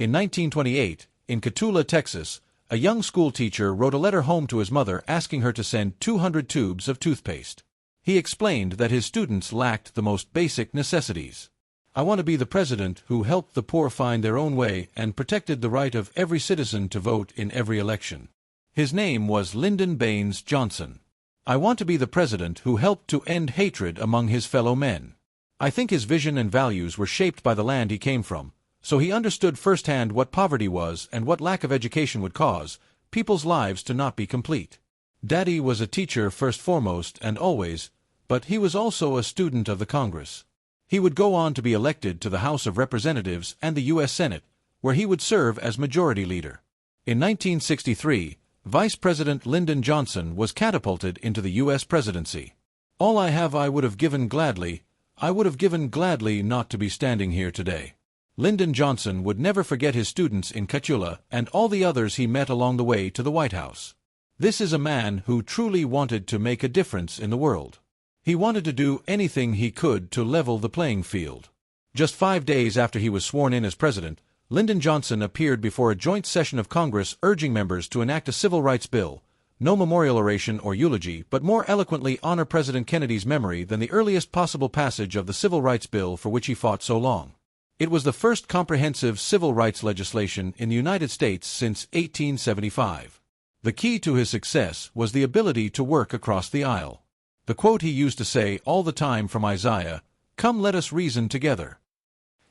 In 1928, in Cotulla, Texas, a young schoolteacher wrote a letter home to his mother asking her to send 200 tubes of toothpaste. He explained that his students lacked the most basic necessities. "I want to be the president who helped the poor find their own way and protected the right of every citizen to vote in every election." His name was Lyndon Baines Johnson. "I want to be the president who helped to end hatred among his fellow men." I think his vision and values were shaped by the land he came from, so he understood firsthand what poverty was and what lack of education would cause people's lives to not be complete. Daddy was a teacher first foremost and always, but he was also a student of the Congress. He would go on to be elected to the House of Representatives and the U.S. Senate, where he would serve as Majority Leader. In 1963, Vice President Lyndon Johnson was catapulted into the U.S. presidency. "All I have I would have given gladly not to be standing here today." Lyndon Johnson would never forget his students in Cotulla and all the others he met along the way to the White House. This is a man who truly wanted to make a difference in the world. He wanted to do anything he could to level the playing field. Just 5 days after he was sworn in as president, Lyndon Johnson appeared before a joint session of Congress urging members to enact a civil rights bill. No memorial oration or eulogy, but more eloquently honor President Kennedy's memory than the earliest possible passage of the Civil Rights Bill for which he fought so long. It was the first comprehensive civil rights legislation in the United States since 1875. The key to his success was the ability to work across the aisle. The quote he used to say all the time from Isaiah, "Come let us reason together."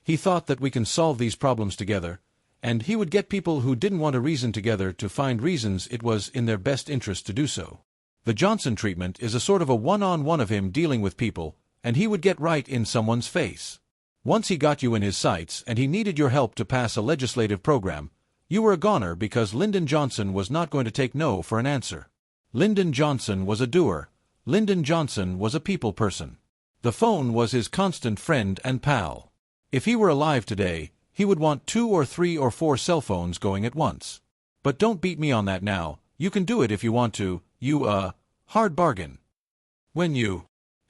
He thought that we can solve these problems together, and he would get people who didn't want to reason together to find reasons it was in their best interest to do so. The Johnson treatment is a sort of a one-on-one of him dealing with people, and he would get right in someone's face. Once he got you in his sights and he needed your help to pass a legislative program, you were a goner because Lyndon Johnson was not going to take no for an answer. Lyndon Johnson was a doer. Lyndon Johnson was a people person. The phone was his constant friend and pal. If he were alive today, he would want 2 or 3 or 4 cell phones going at once. But don't beat me on that now. You can do it if you want to. Hard bargain.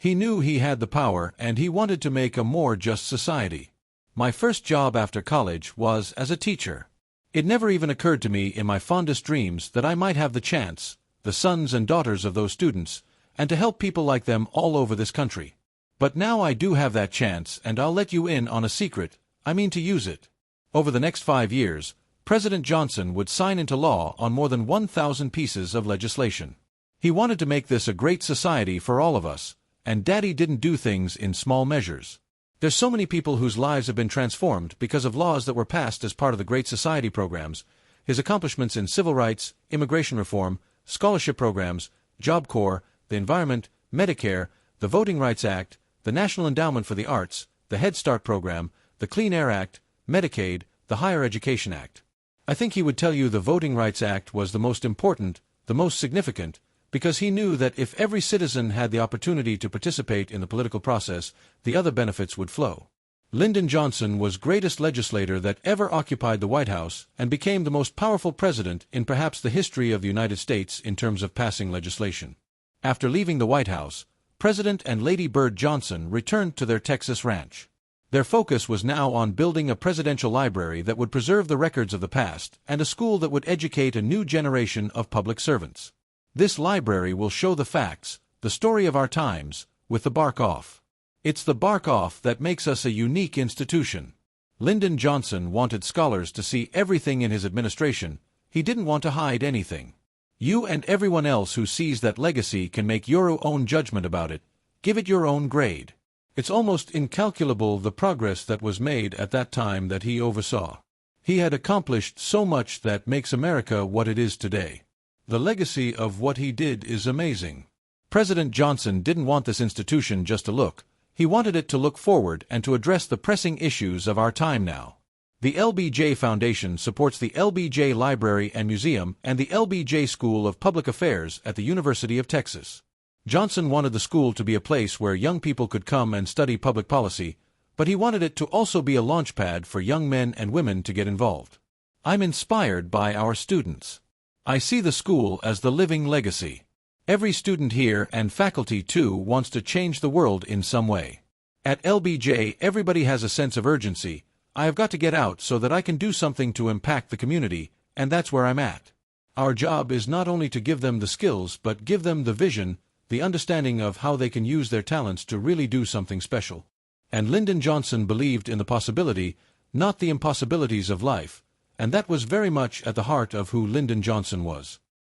He knew he had the power and he wanted to make a more just society. My first job after college was as a teacher. It never even occurred to me in my fondest dreams that I might have the chance, the sons and daughters of those students, and to help people like them all over this country. But now I do have that chance, and I'll let you in on a secret. I mean to use it. Over the next 5 years, President Johnson would sign into law on more than 1,000 pieces of legislation. He wanted to make this a great society for all of us, and Daddy didn't do things in small measures. There's so many people whose lives have been transformed because of laws that were passed as part of the Great Society programs, his accomplishments in civil rights, immigration reform, scholarship programs, Job Corps, the environment, Medicare, the Voting Rights Act, the National Endowment for the Arts, the Head Start program, the Clean Air Act, Medicaid, the Higher Education Act. I think he would tell you the Voting Rights Act was the most important, the most significant, because he knew that if every citizen had the opportunity to participate in the political process, the other benefits would flow. Lyndon Johnson was greatest legislator that ever occupied the White House and became the most powerful president in perhaps the history of the United States in terms of passing legislation. After leaving the White House, President and Lady Bird Johnson returned to their Texas ranch. Their focus was now on building a presidential library that would preserve the records of the past and a school that would educate a new generation of public servants. This library will show the facts, the story of our times, with the bark off. It's the bark off that makes us a unique institution. Lyndon Johnson wanted scholars to see everything in his administration. He didn't want to hide anything. You and everyone else who sees that legacy can make your own judgment about it. Give it your own grade. It's almost incalculable the progress that was made at that time that he oversaw. He had accomplished so much that makes America what it is today. The legacy of what he did is amazing. President Johnson didn't want this institution just to look. He wanted it to look forward and to address the pressing issues of our time now. The LBJ Foundation supports the LBJ Library and Museum and the LBJ School of Public Affairs at the University of Texas. Johnson wanted the school to be a place where young people could come and study public policy, but he wanted it to also be a launchpad for young men and women to get involved. I'm inspired by our students. I see the school as the living legacy. Every student here and faculty too wants to change the world in some way. At LBJ, everybody has a sense of urgency, I have got to get out so that I can do something to impact the community, and that's where I'm at. Our job is not only to give them the skills, but give them the vision, the understanding of how they can use their talents to really do something special. And Lyndon Johnson believed in the possibility, not the impossibilities of life, and that was very much at the heart of who Lyndon Johnson was.